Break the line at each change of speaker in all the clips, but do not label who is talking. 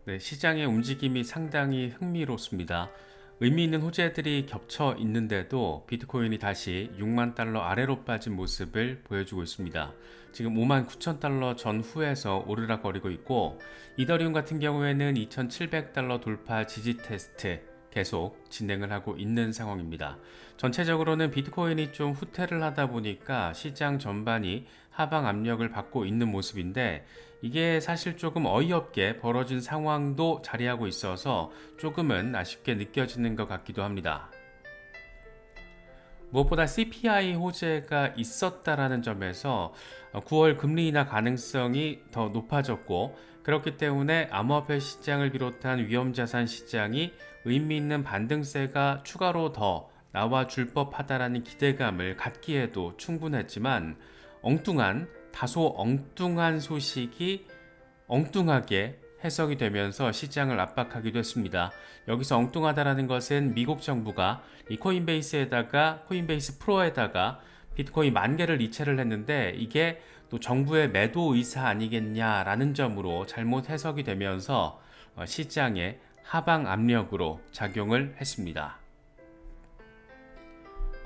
네, 시장의 움직임이 상당히 흥미롭습니다. 의미 있는 호재들이 겹쳐 있는데도 비트코인이 다시 6만 달러 아래로 빠진 모습을 보여주고 있습니다. 지금 5만 9천 달러 전후에서 오르락거리고 있고, 이더리움 같은 경우에는 2,700달러 돌파 지지 테스트 계속 진행을 하고 있는 상황입니다. 전체적으로는 비트코인이 좀 후퇴를 하다 보니까 시장 전반이 하방 압력을 받고 있는 모습인데, 이게 사실 조금 어이없게 벌어진 상황도 자리하고 있어서 조금은 아쉽게 느껴지는 것 같기도 합니다. 무엇보다 CPI 호재가 있었다라는 점에서 9월 금리 인하 가능성이 더 높아졌고, 그렇기 때문에 암호화폐 시장을 비롯한 위험자산 시장이 의미 있는 반등세가 추가로 더 나와줄 법하다라는 기대감을 갖기에도 충분했지만, 다소 엉뚱한 소식이 엉뚱하게 해석이 되면서 시장을 압박하기도 했습니다. 여기서 엉뚱하다라는 것은 미국 정부가 이 코인베이스 프로에다가 비트코인 10,000개를 이체를 했는데, 이게 또 정부의 매도 의사 아니겠냐라는 점으로 잘못 해석이 되면서 시장의 하방 압력으로 작용을 했습니다.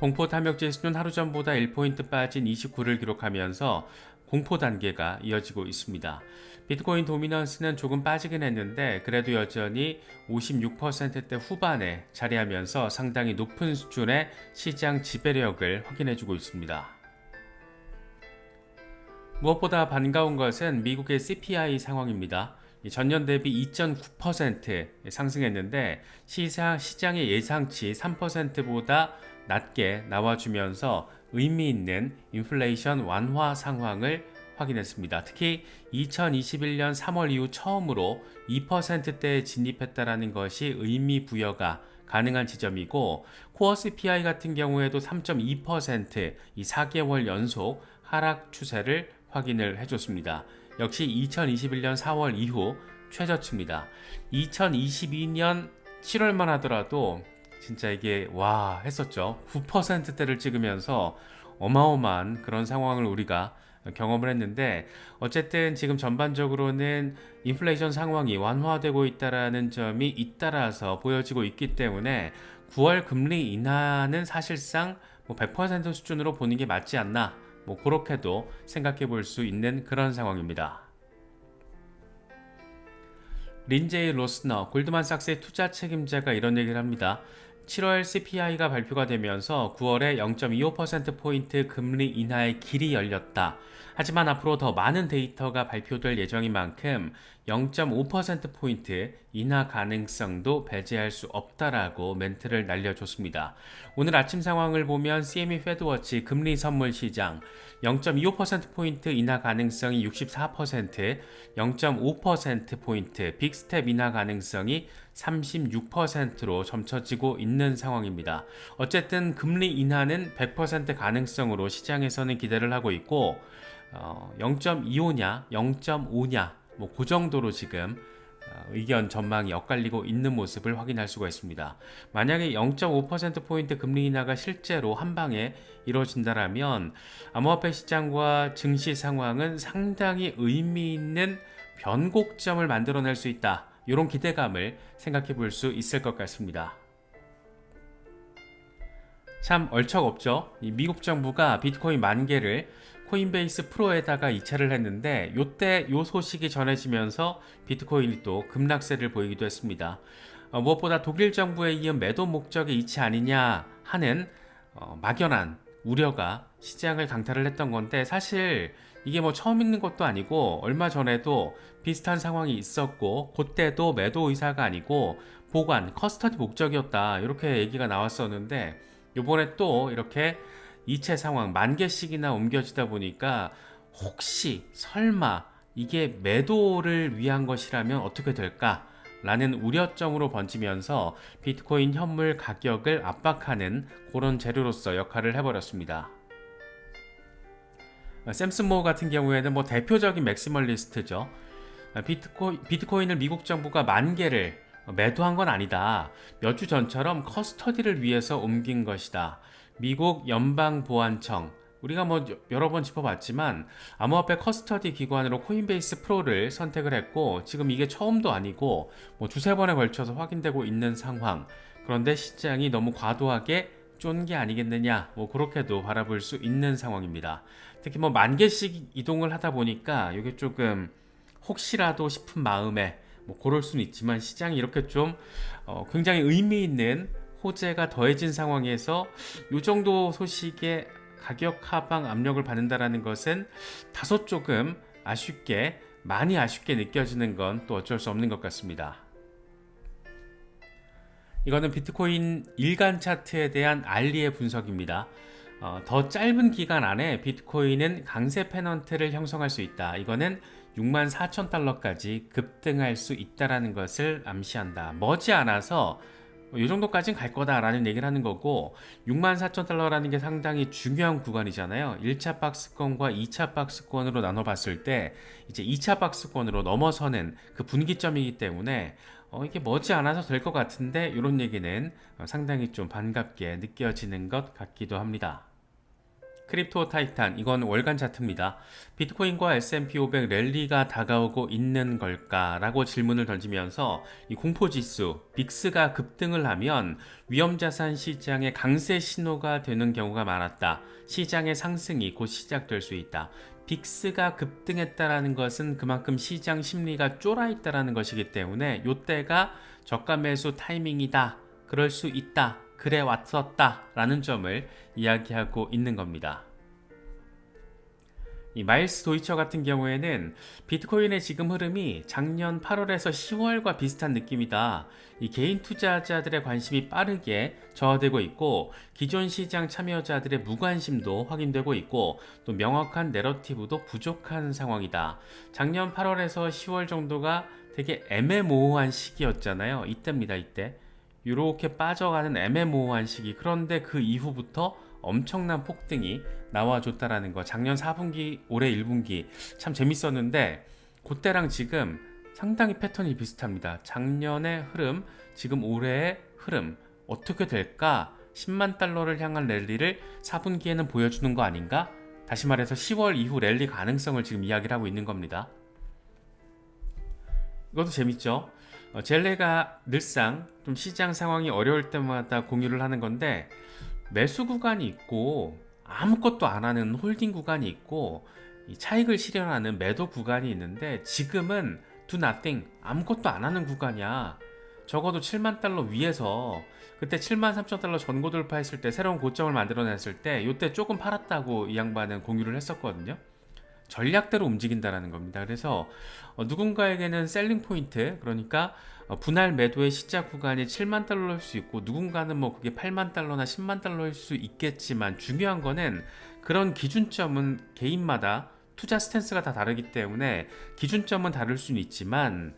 공포 탐욕 지수는 하루 전보다 1포인트 빠진 29를 기록하면서 공포 단계가 이어지고 있습니다. 비트코인 도미넌스는 조금 빠지긴 했는데, 그래도 여전히 56%대 후반에 자리하면서 상당히 높은 수준의 시장 지배력을 확인해주고 있습니다. 무엇보다 반가운 것은 미국의 CPI 상황입니다. 전년 대비 2.9% 상승했는데, 시장의 예상치 3%보다 낮게 나와주면서 의미 있는 인플레이션 완화 상황을 확인했습니다. 특히 2021년 3월 이후 처음으로 2%대에 진입했다는 것이 의미 부여가 가능한 지점이고, 코어 CPI 같은 경우에도 3.2%, 이 4개월 연속 하락 추세를 확인을 해줬습니다. 역시 2021년 4월 이후 최저치입니다. 2022년 7월만 하더라도 진짜 이게 와 했었죠. 9%대를 찍으면서 어마어마한 그런 상황을 우리가 경험을 했는데, 어쨌든 지금 전반적으로는 인플레이션 상황이 완화되고 있다라는 점이 잇따라서 보여지고 있기 때문에 9월 금리 인하는 사실상 100% 수준으로 보는 게 맞지 않나, 그렇게도 생각해 볼 수 있는 그런 상황입니다. 린제이 로스너 골드만삭스의 투자 책임자가 이런 얘기를 합니다. 7월 CPI가 발표가 되면서 9월에 0.25%포인트 금리 인하의 길이 열렸다. 하지만 앞으로 더 많은 데이터가 발표될 예정인 만큼 0.5%포인트 인하 가능성도 배제할 수 없다라고 멘트를 날려줬습니다. 오늘 아침 상황을 보면 CME 페드워치 금리 선물 시장 0.25%포인트 인하 가능성이 64%, 0.5%포인트 빅스텝 인하 가능성이 36%로 점쳐지고 있는 상황입니다. 어쨌든 금리 인하는 100% 가능성으로 시장에서는 기대를 하고 있고, 0.25냐 0.5냐 그 정도로 지금 의견 전망이 엇갈리고 있는 모습을 확인할 수가 있습니다. 만약에 0.5%포인트 금리 인하가 실제로 한 방에 이루어진다면 암호화폐 시장과 증시 상황은 상당히 의미 있는 변곡점을 만들어낼 수 있다. 이런 기대감을 생각해 볼 수 있을 것 같습니다. 참 얼척없죠. 이 미국 정부가 비트코인 10,000개를 코인베이스 프로에다가 이체를 했는데, 요때 요 소식이 전해지면서 비트코인이 또 급락세를 보이기도 했습니다. 무엇보다 독일 정부에 이은 매도 목적의 이체 아니냐 하는 막연한 우려가 시장을 강타를 했던 건데, 사실 이게 처음 있는 것도 아니고 얼마 전에도 비슷한 상황이 있었고, 그때도 매도 의사가 아니고 보관, 커스터디 목적이었다 이렇게 얘기가 나왔었는데, 요번에 또 이렇게 이체 상황 10,000개씩이나 옮겨지다 보니까 혹시 설마 이게 매도를 위한 것이라면 어떻게 될까? 라는 우려점으로 번지면서 비트코인 현물 가격을 압박하는 그런 재료로서 역할을 해버렸습니다. 샘슨 모어 같은 경우에는 대표적인 맥시멀리스트죠. 비트코인을 미국 정부가 10,000개를 매도한 건 아니다. 몇 주 전처럼 커스터디를 위해서 옮긴 것이다. 미국 연방보안청, 우리가 여러 번 짚어봤지만 암호화폐 커스터디 기관으로 코인베이스 프로를 선택을 했고 지금 이게 처음도 아니고 두세 번에 걸쳐서 확인되고 있는 상황. 그런데 시장이 너무 과도하게 쫀 게 아니겠느냐, 그렇게도 바라볼 수 있는 상황입니다. 특히 만 개씩 이동을 하다 보니까 이게 조금 혹시라도 싶은 마음에 그럴 수는 있지만 시장이 이렇게 좀 굉장히 의미 있는 호재가 더해진 상황에서 이 정도 소식에 가격 하방 압력을 받는다라는 것은 다소 조금 많이 아쉽게 느껴지는 건 또 어쩔 수 없는 것 같습니다. 이거는 비트코인 일간 차트에 대한 알리의 분석입니다. 더 짧은 기간 안에 비트코인은 강세 페넌트를 형성할 수 있다. 이거는 64,000달러까지 급등할 수 있다는 것을 암시한다. 머지않아서 이 정도까지는 갈 거다라는 얘기를 하는 거고, 64,000달러라는 게 상당히 중요한 구간이잖아요. 1차 박스권과 2차 박스권으로 나눠봤을 때 이제 2차 박스권으로 넘어서는 그 분기점이기 때문에 이게 머지않아서 될 것 같은데, 이런 얘기는 상당히 좀 반갑게 느껴지는 것 같기도 합니다. 크립토 타이탄, 이건 월간 차트입니다. 비트코인과 S&P 500 랠리가 다가오고 있는 걸까라고 질문을 던지면서 이 공포지수 빅스가 급등을 하면 위험자산 시장의 강세 신호가 되는 경우가 많았다. 시장의 상승이 곧 시작될 수 있다. 빅스가 급등했다라는 것은 그만큼 시장 심리가 쫄아있다라는 것이기 때문에 이때가 저가 매수 타이밍이다. 그럴 수 있다. 그래 왔었다 라는 점을 이야기하고 있는 겁니다. 이 마일스 도이처 같은 경우에는 비트코인의 지금 흐름이 작년 8월에서 10월과 비슷한 느낌이다. 이 개인 투자자들의 관심이 빠르게 저하되고 있고 기존 시장 참여자들의 무관심도 확인되고 있고 또 명확한 내러티브도 부족한 상황이다. 작년 8월에서 10월 정도가 되게 애매모호한 시기였잖아요. 이때입니다. 이때. 이렇게 빠져가는 애매모호한 시기. 그런데 그 이후부터 엄청난 폭등이 나와줬다라는 거. 작년 4분기, 올해 1분기 참 재밌었는데 그때랑 지금 상당히 패턴이 비슷합니다. 작년의 흐름, 지금 올해의 흐름 어떻게 될까? 10만 달러를 향한 랠리를 4분기에는 보여주는 거 아닌가? 다시 말해서 10월 이후 랠리 가능성을 지금 이야기를 하고 있는 겁니다. 이것도 재밌죠? 젤레가 늘상 좀 시장 상황이 어려울 때마다 공유를 하는 건데, 매수 구간이 있고 아무것도 안 하는 홀딩 구간이 있고 이 차익을 실현하는 매도 구간이 있는데, 지금은 do nothing, 아무것도 안 하는 구간이야. 적어도 7만 달러 위에서 그때 7만 3천 달러 전고 돌파했을 때 새로운 고점을 만들어냈을 때 이때 조금 팔았다고 이 양반은 공유를 했었거든요. 전략대로 움직인다라는 겁니다. 그래서 누군가에게는 셀링 포인트, 그러니까 분할 매도의 시작 구간이 7만 달러일 수 있고 누군가는 그게 8만 달러나 10만 달러일 수 있겠지만, 중요한 거는 그런 기준점은 개인마다 투자 스탠스가 다 다르기 때문에 기준점은 다를 수는 있지만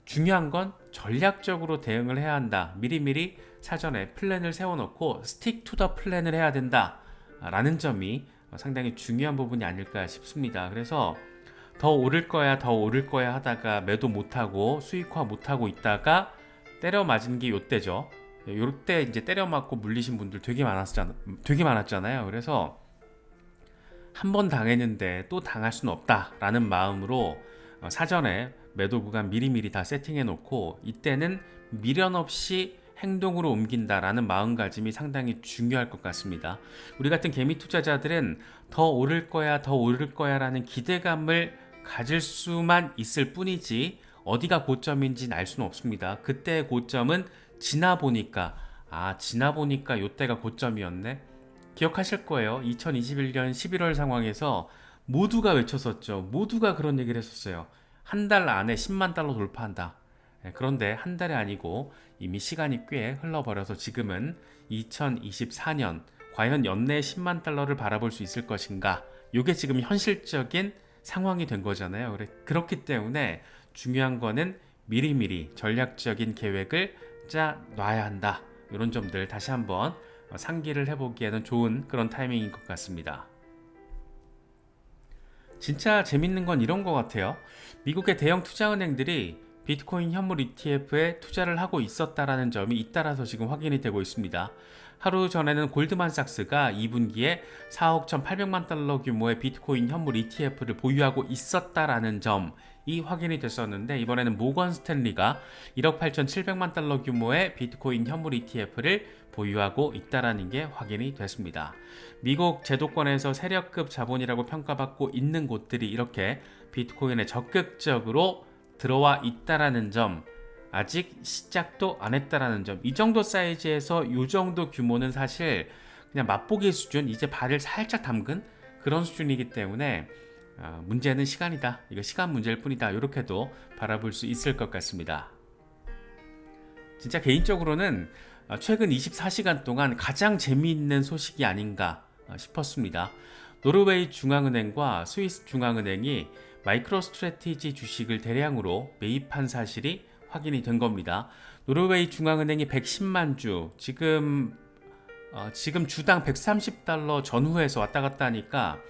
중요한 건 전략적으로 대응을 해야 한다. 미리미리 사전에 플랜을 세워놓고 스틱 투 더 플랜을 해야 된다 라는 점이 상당히 중요한 부분이 아닐까 싶습니다. 그래서 더 오를 거야 하다가 매도 못하고 수익화 못하고 있다가 때려 맞은 게 요때죠. 요때 이제 때려 맞고 물리신 분들 되게 많았잖아요. 그래서 한 번 당했는데 또 당할 수는 없다라는 마음으로 사전에 매도 구간 미리미리 다 세팅해 놓고 이때는 미련 없이 행동으로 옮긴다라는 마음가짐이 상당히 중요할 것 같습니다. 우리 같은 개미 투자자들은 더 오를 거야 라는 기대감을 가질 수만 있을 뿐이지 어디가 고점인지는 알 수는 없습니다. 그때의 고점은 지나보니까 요때가 고점이었네. 기억하실 거예요. 2021년 11월 상황에서 모두가 외쳤었죠. 모두가 그런 얘기를 했었어요. 한 달 안에 10만 달러 돌파한다. 그런데 한 달이 아니고 이미 시간이 꽤 흘러버려서 지금은 2024년 과연 연내 10만 달러를 바라볼 수 있을 것인가? 이게 지금 현실적인 상황이 된 거잖아요. 그렇기 때문에 중요한 거는 미리미리 전략적인 계획을 짜놔야 한다. 이런 점들 다시 한번 상기를 해보기에는 좋은 그런 타이밍인 것 같습니다. 진짜 재밌는 건 이런 것 같아요. 미국의 대형 투자은행들이 비트코인 현물 ETF에 투자를 하고 있었다라는 점이 잇따라서 지금 확인이 되고 있습니다. 하루 전에는 골드만삭스가 2분기에 4억 1,800만 달러 규모의 비트코인 현물 ETF를 보유하고 있었다라는 점이 확인이 됐었는데, 이번에는 모건 스탠리가 1억 8,700만 달러 규모의 비트코인 현물 ETF를 보유하고 있다라는 게 확인이 됐습니다. 미국 제도권에서 세력급 자본이라고 평가받고 있는 곳들이 이렇게 비트코인에 적극적으로 들어와 있다라는 점, 아직 시작도 안 했다라는 점, 이 정도 사이즈에서 이 정도 규모는 사실 그냥 맛보기 수준, 이제 발을 살짝 담근 그런 수준이기 때문에 문제는 시간이다, 이거 시간 문제일 뿐이다, 이렇게도 바라볼 수 있을 것 같습니다. 진짜 개인적으로는 최근 24시간 동안 가장 재미있는 소식이 아닌가 싶었습니다. 노르웨이 중앙은행과 스위스 중앙은행이 마이크로스트래티지 주식을 대량으로 매입한 사실이 확인이 된 겁니다. 노르웨이 중앙은행이 110만 주, 지금 주당 130달러 전후에서 왔다 갔다 하니까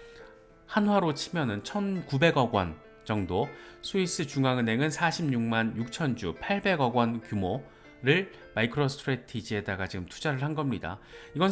한화로 치면은 1,900억 원 정도, 스위스 중앙은행은 46만 6천 주, 800억 원 규모를 마이크로스트래티지에다가 지금 투자를 한 겁니다. 이건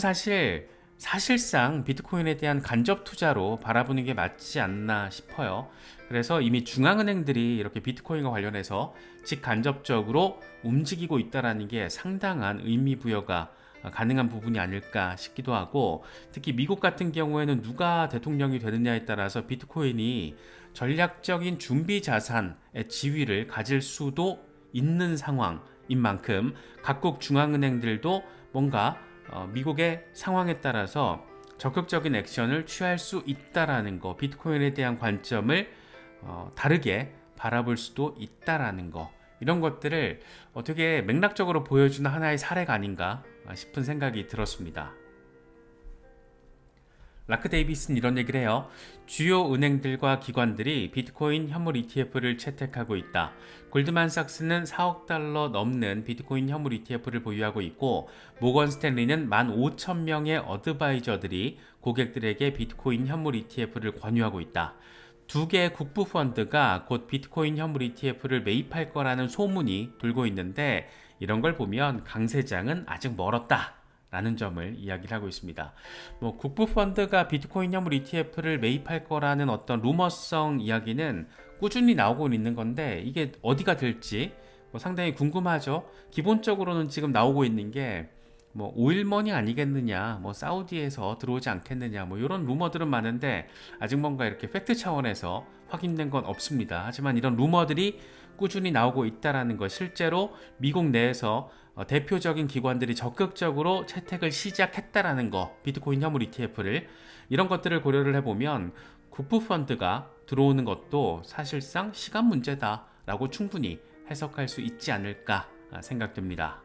사실상 비트코인에 대한 간접 투자로 바라보는 게 맞지 않나 싶어요. 그래서 이미 중앙은행들이 이렇게 비트코인과 관련해서 직간접적으로 움직이고 있다는 게 상당한 의미 부여가 가능한 부분이 아닐까 싶기도 하고, 특히 미국 같은 경우에는 누가 대통령이 되느냐에 따라서 비트코인이 전략적인 준비 자산의 지위를 가질 수도 있는 상황인 만큼 각국 중앙은행들도 뭔가 미국의 상황에 따라서 적극적인 액션을 취할 수 있다라는 거, 비트코인에 대한 관점을 다르게 바라볼 수도 있다라는 거, 이런 것들을 어떻게 맥락적으로 보여주는 하나의 사례가 아닌가 싶은 생각이 들었습니다. 라크 데이비스는 이런 얘기를 해요. 주요 은행들과 기관들이 비트코인 현물 ETF를 채택하고 있다. 골드만삭스는 4억 달러 넘는 비트코인 현물 ETF를 보유하고 있고, 모건 스탠리는 15,000명의 어드바이저들이 고객들에게 비트코인 현물 ETF를 권유하고 있다. 두 개의 국부 펀드가 곧 비트코인 현물 ETF를 매입할 거라는 소문이 돌고 있는데, 이런 걸 보면 강세장은 아직 멀었다 라는 점을 이야기를 하고 있습니다. 국부 펀드가 비트코인 현물 ETF를 매입할 거라는 어떤 루머성 이야기는 꾸준히 나오고 있는 건데, 이게 어디가 될지 상당히 궁금하죠. 기본적으로는 지금 나오고 있는 게 오일머니 아니겠느냐, 사우디에서 들어오지 않겠느냐, 이런 루머들은 많은데 아직 뭔가 이렇게 팩트 차원에서 확인된 건 없습니다. 하지만 이런 루머들이 꾸준히 나오고 있다라는 것, 실제로 미국 내에서 대표적인 기관들이 적극적으로 채택을 시작했다라는 거, 비트코인 현물 ETF를, 이런 것들을 고려를 해보면 국부 펀드가 들어오는 것도 사실상 시간 문제다라고 충분히 해석할 수 있지 않을까 생각됩니다.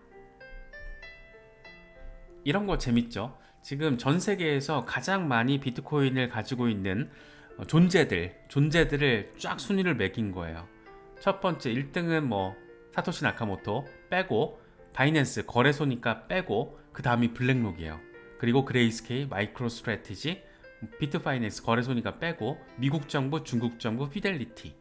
이런 거 재밌죠? 지금 전 세계에서 가장 많이 비트코인을 가지고 있는 존재들을 쫙 순위를 매긴 거예요. 첫 번째 1등은 사토시 나카모토 빼고, 바이낸스 거래소니까 빼고, 그 다음이 블랙록이에요. 그리고 그레이스케일, 마이크로스트래티지, 비트파이낸스 거래소니까 빼고, 미국 정부, 중국 정부, 피델리티.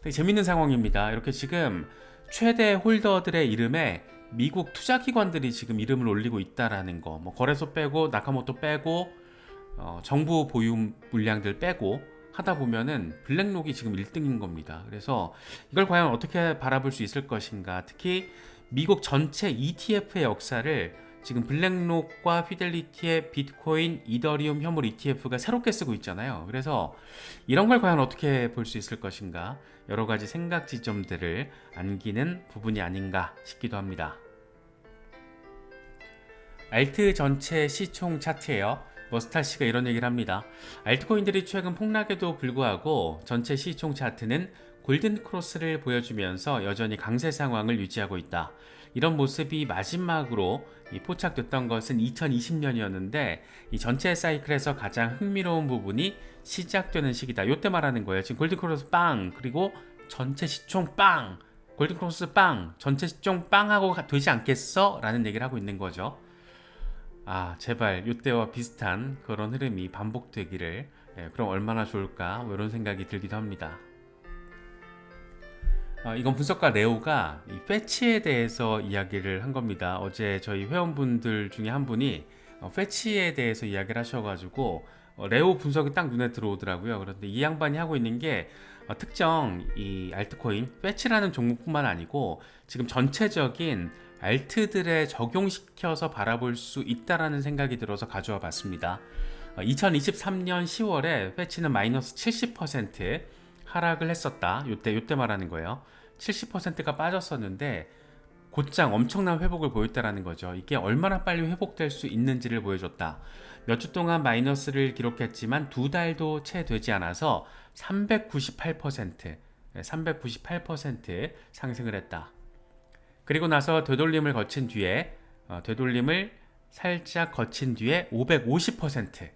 되게 재밌는 상황입니다. 이렇게 지금 최대 홀더들의 이름에 미국 투자기관들이 지금 이름을 올리고 있다라는 거, 거래소 빼고, 나카모토 빼고, 정부 보유 물량들 빼고 하다 보면은 블랙록이 지금 1등인 겁니다. 그래서 이걸 과연 어떻게 바라볼 수 있을 것인가, 특히 미국 전체 ETF의 역사를 지금 블랙록과 피델리티의 비트코인, 이더리움 현물 ETF가 새롭게 쓰고 있잖아요. 그래서 이런 걸 과연 어떻게 볼 수 있을 것인가, 여러 가지 생각 지점들을 안기는 부분이 아닌가 싶기도 합니다. 알트 전체 시총 차트예요. 머스타씨가 이런 얘기를 합니다. 알트코인들이 최근 폭락에도 불구하고 전체 시총 차트는 골든 크로스를 보여주면서 여전히 강세 상황을 유지하고 있다. 이런 모습이 마지막으로 포착됐던 것은 2020년이었는데, 이 전체 사이클에서 가장 흥미로운 부분이 시작되는 시기다. 이때 말하는 거예요. 지금 골든 크로스 빵, 그리고 전체 시총 빵, 골든 크로스 빵, 전체 시총 빵 하고 되지 않겠어? 라는 얘기를 하고 있는 거죠. 제발 이때와 비슷한 그런 흐름이 반복되기를, 그럼 얼마나 좋을까, 이런 생각이 들기도 합니다. 이건 분석가 레오가 이 패치에 대해서 이야기를 한 겁니다. 어제 저희 회원분들 중에 한 분이 패치에 대해서 이야기를 하셔가지고 레오 분석이 딱 눈에 들어오더라고요. 그런데 이 양반이 하고 있는 게 특정 이 알트코인 패치라는 종목뿐만 아니고 지금 전체적인 알트들에 적용시켜서 바라볼 수 있다라는 생각이 들어서 가져와 봤습니다. 2023년 10월에 패치는 마이너스 70% 하락을 했었다. 요때 말하는 거예요. 70%가 빠졌었는데 곧장 엄청난 회복을 보였다라는 거죠. 이게 얼마나 빨리 회복될 수 있는지를 보여줬다. 몇 주 동안 마이너스를 기록했지만 두 달도 채 되지 않아서 398% 상승을 했다. 그리고 나서 되돌림을 살짝 거친 뒤에 550%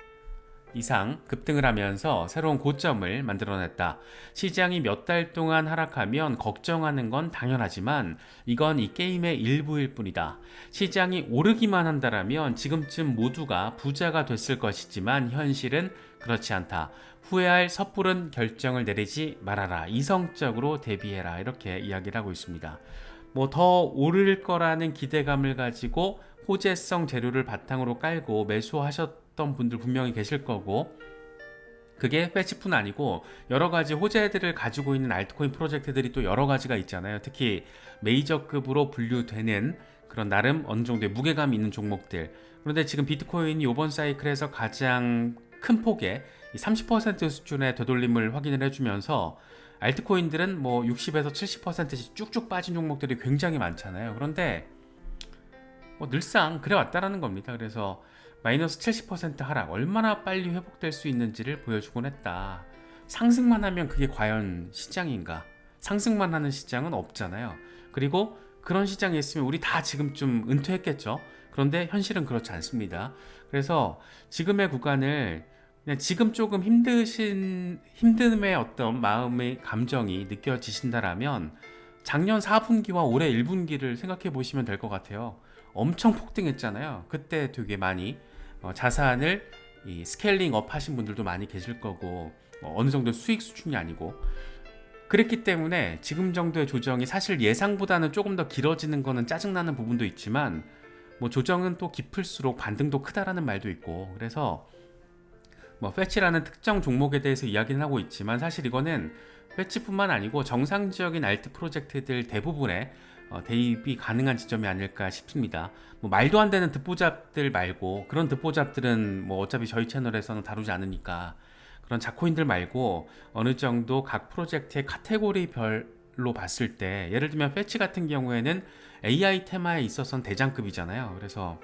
이상 급등을 하면서 새로운 고점을 만들어냈다. 시장이 몇 달 동안 하락하면 걱정하는 건 당연하지만 이건 이 게임의 일부일 뿐이다. 시장이 오르기만 한다라면 지금쯤 모두가 부자가 됐을 것이지만 현실은 그렇지 않다. 후회할 섣부른 결정을 내리지 말아라. 이성적으로 대비해라. 이렇게 이야기를 하고 있습니다. 뭐 더 오를 거라는 기대감을 가지고 호재성 재료를 바탕으로 깔고 매수하셨던 분들 분명히 계실 거고, 그게 패치뿐 아니고 여러 가지 호재들을 가지고 있는 알트코인 프로젝트들이 또 여러 가지가 있잖아요. 특히 메이저급으로 분류되는 그런 나름 어느 정도의 무게감 있는 종목들. 그런데 지금 비트코인이 이번 사이클에서 가장 큰 폭의 30% 수준의 되돌림을 확인을 해주면서 알트코인들은 뭐 60에서 70%씩 쭉쭉 빠진 종목들이 굉장히 많잖아요. 그런데 늘상 그래 왔다라는 겁니다. 그래서 마이너스 70% 하락, 얼마나 빨리 회복될 수 있는지를 보여주곤 했다. 상승만 하면 그게 과연 시장인가? 상승만 하는 시장은 없잖아요. 그리고 그런 시장이 있으면 우리 다 지금쯤 은퇴했겠죠. 그런데 현실은 그렇지 않습니다. 그래서 지금의 구간을 그냥 지금 조금 힘듦의 어떤 마음의 감정이 느껴지신다라면 작년 4분기와 올해 1분기를 생각해 보시면 될 것 같아요. 엄청 폭등했잖아요. 그때 되게 많이 자산을 스케일링 업 하신 분들도 많이 계실 거고, 어느 정도 수익 수준이 아니고 그랬기 때문에 지금 정도의 조정이 사실 예상보다는 조금 더 길어지는 거는 짜증나는 부분도 있지만, 뭐 조정은 또 깊을수록 반등도 크다라는 말도 있고, 그래서 패치라는 특정 종목에 대해서 이야기는 하고 있지만 사실 이거는 패치뿐만 아니고 정상적인 알트 프로젝트들 대부분에 대입이 가능한 지점이 아닐까 싶습니다. 말도 안 되는 듣보잡들 말고, 그런 듣보잡들은 어차피 저희 채널에서는 다루지 않으니까, 그런 자코인들 말고 어느 정도 각 프로젝트의 카테고리별로 봤을 때, 예를 들면 패치 같은 경우에는 AI 테마에 있어서는 대장급이잖아요. 그래서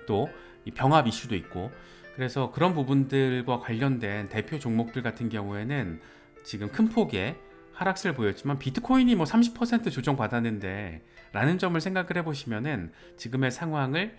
또 이 병합 이슈도 있고, 그래서 그런 부분들과 관련된 대표 종목들 같은 경우에는 지금 큰 폭의 하락세를 보였지만 비트코인이 30% 조정받았는데 라는 점을 생각을 해보시면은 지금의 상황을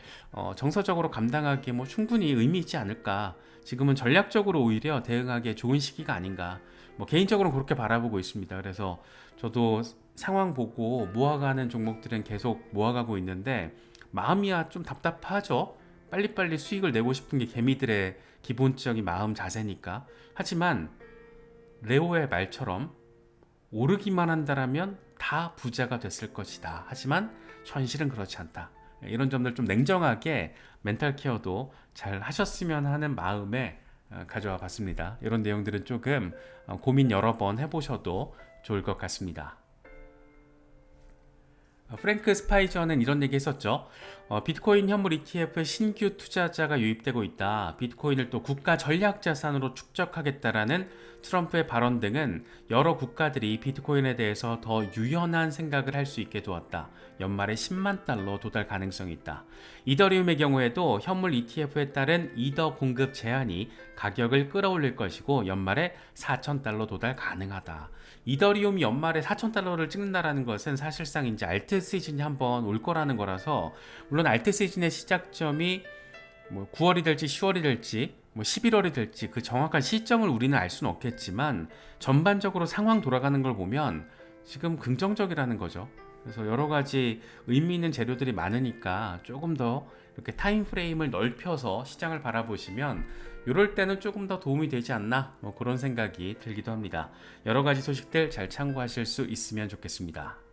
정서적으로 감당하기에 충분히 의미 있지 않을까. 지금은 전략적으로 오히려 대응하기에 좋은 시기가 아닌가. 개인적으로 그렇게 바라보고 있습니다. 그래서 저도 상황 보고 모아가는 종목들은 계속 모아가고 있는데 마음이야 좀 답답하죠. 빨리빨리 수익을 내고 싶은 게 개미들의 기본적인 마음 자세니까. 하지만 레오의 말처럼 오르기만 한다라면 다 부자가 됐을 것이다. 하지만 현실은 그렇지 않다. 이런 점들 좀 냉정하게 멘탈 케어도 잘 하셨으면 하는 마음에 가져와 봤습니다. 이런 내용들은 조금 고민 여러 번 해보셔도 좋을 것 같습니다. 프랭크 스파이저는 이런 얘기 했었죠. 비트코인 현물 ETF에 신규 투자자가 유입되고 있다. 비트코인을 또 국가 전략 자산으로 축적하겠다라는 트럼프의 발언 등은 여러 국가들이 비트코인에 대해서 더 유연한 생각을 할 수 있게 도왔다. 연말에 10만 달러 도달 가능성이 있다. 이더리움의 경우에도 현물 ETF에 따른 이더 공급 제한이 가격을 끌어올릴 것이고 연말에 4,000달러 도달 가능하다. 이더리움이 연말에 4,000달러를 찍는다라는 것은 사실상 이제 알트 시즌이 한번 올 거라는 거라서, 물론 알트 시즌의 시작점이 9월이 될지 10월이 될지 11월이 될지 그 정확한 시점을 우리는 알 수는 없겠지만 전반적으로 상황 돌아가는 걸 보면 지금 긍정적이라는 거죠. 그래서 여러 가지 의미 있는 재료들이 많으니까 조금 더 이렇게 타임 프레임을 넓혀서 시장을 바라보시면 이럴 때는 조금 더 도움이 되지 않나 그런 생각이 들기도 합니다. 여러 가지 소식들 잘 참고하실 수 있으면 좋겠습니다.